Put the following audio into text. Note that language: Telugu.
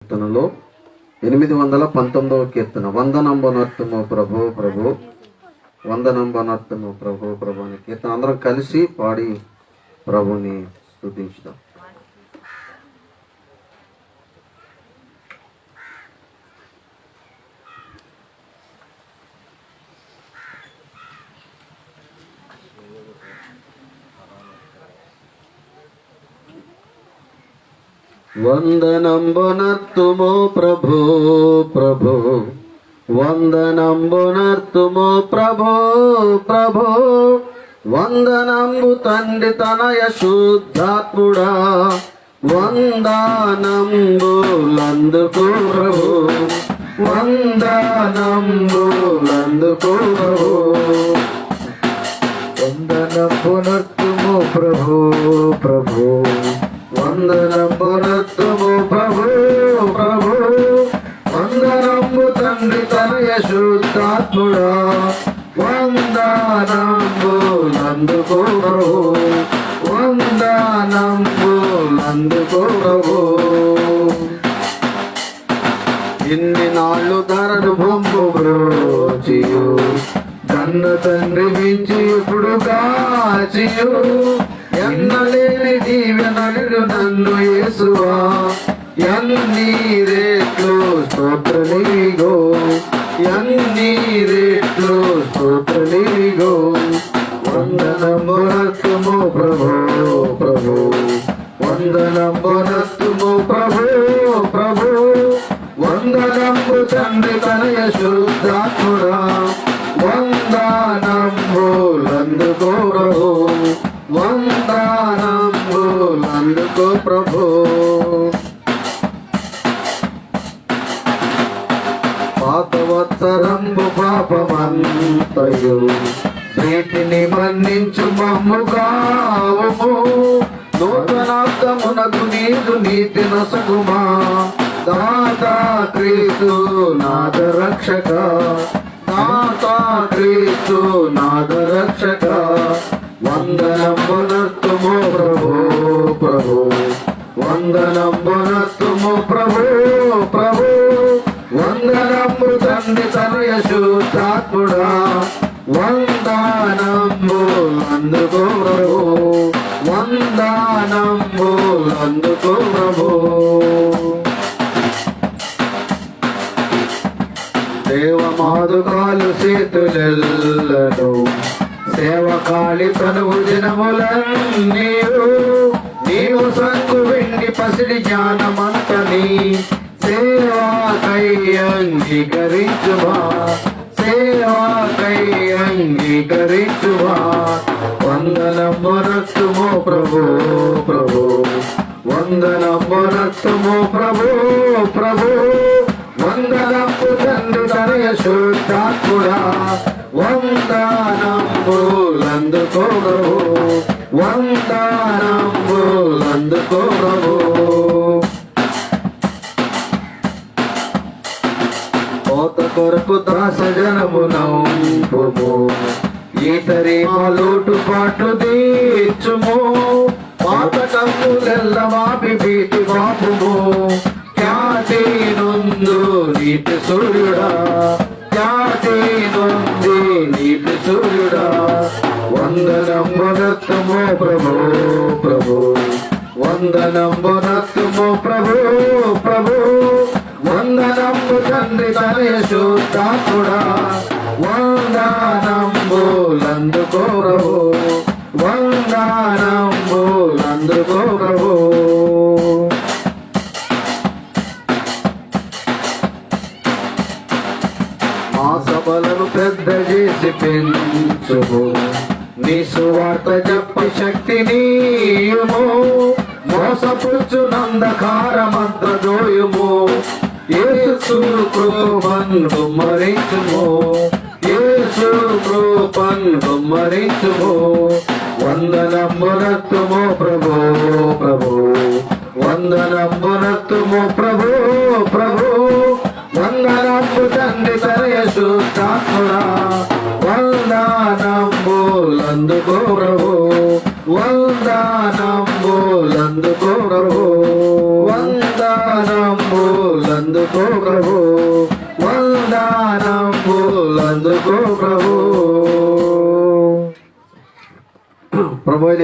కీర్తనలో 819వ కీర్తన, వందనంబనర్తుము ప్రభు ప్రభు, వందనంబనర్తుము ప్రభు ప్రభు అనే కీర్తన అందరం కలిసి పాడి ప్రభుని స్తుతించుదాం. వందనంబునర్తుము ప్రభు ప్రభు, వందనంబునర్తుము ప్రభు ప్రభు, వందనంబు తండ్రి తనయ శుద్ధాత్ముడా, వందనంబులందుకు ప్రభు, వందనంబులందుకు ప్రభు. వందనంబునర్తుము ప్రభు ప్రభు, వందనంబునర్తుము ప్రభు ప్రభు, వందనంబు తండ్రి తనయ శుద్ధాత్ముడా, వందనంబులందుకు ప్రభు, వందనంబులందుకు ప్రభు. ఇన్ని నాళ్ళు ధరను బొమ్ము బ్రోచియు, కన్న తండ్రి మించి ఇప్పుడు కాచియు, ఎన్నలేని దీవెనలు నన్ను యేసువా, ఎన్ని రేట్లు స్తోత్రనిగో, ఎన్ని రేట్లు స్తోత్రనిగో. వందనంబునర్తుము ప్రభు ప్రభు, వందనంబునర్తుము ప్రభు ప్రభు, వందనంబు తండ్రి తనయ శుద్ధాత్ముడా, వందనంబులందుకో ప్రభు, వందనంబులందుకో ప్రభు. పాతవత్సరంబు పాపమంతయు వీటిని మన్నించు మమ్ము కావుము, నూతనార్థమునకు నీదు నీతి నొసగుమా, దాతా క్రీస్తు నాద రక్షక, దాతా క్రీస్తు నాద రక్షక. వందనంబునర్తుము ప్రభు ప్రభు, వందనంబునర్తుము ప్రభు ప్రభు, వందనంబు తండ్రి తనయ శుద్ధాత్ముడా, వందనంబులందుకో ప్రభు, వందనంబులందుకో ప్రభు. దేవమాదుకాలు చేతులెల్లను, సేవకాళి తనువు దినములన్నీయు, నీవు సంగు వెండి పసిడి జ్ఞానమంతని సేవాకై అంగీకరించువా, సేవాకై అంగీకరించువా. వందనంబునర్తుము ప్రభు ప్రభు, వందనంబునర్తుము ప్రభు ప్రభు, వందనంబు తండ్రి తనయ శుద్ధాత్ముడా, వందనంబులందుకో ప్రభు, వందనంబులందుకో ప్రభు. కోత కొరకు దాసజనమునంపుము, ఈతరి మా లోటుపాట్లు తీర్చుము, పాతకములెల్ల మాపి భీతి బాపుము, ఖ్యాతి నొందు నీతి సూర్యుడా, ఖ్యాతి నొంది నీతి సూర్యుడా. వందనంబునర్తుము ప్రభు ప్రభు, వందనంబునర్తుము ప్రభు ప్రభు, వందనంబు తండ్రి తనయ శుద్ధాత్ముడా, వందనంబులందుకో ప్రభు, వందనంబులందుకో ప్రభు. మా సభలను పెద్ద చేసి పెంచుము, నీ సువార్త చెప్పి శక్తినీయుము, మోసపుచ్చు నందకారమంత దోయుము, యేసు కృపను గుమ్మరించుము, యేసు కృపను గుమ్మరించుము. వందనంబునర్తుము ప్రభు ప్రభు, వందనంబునర్తుము ప్రభు ప్రభు, వందనంబు తండ్రి తనయ శుద్ధాత్ముడా, వందనంబులందుకో ప్రభు, వందనంబులందుకో ప్రభు, వందనంబు వందనాలందుకో ప్రభు, వందనాలందుకో ప్రభు. ప్రభు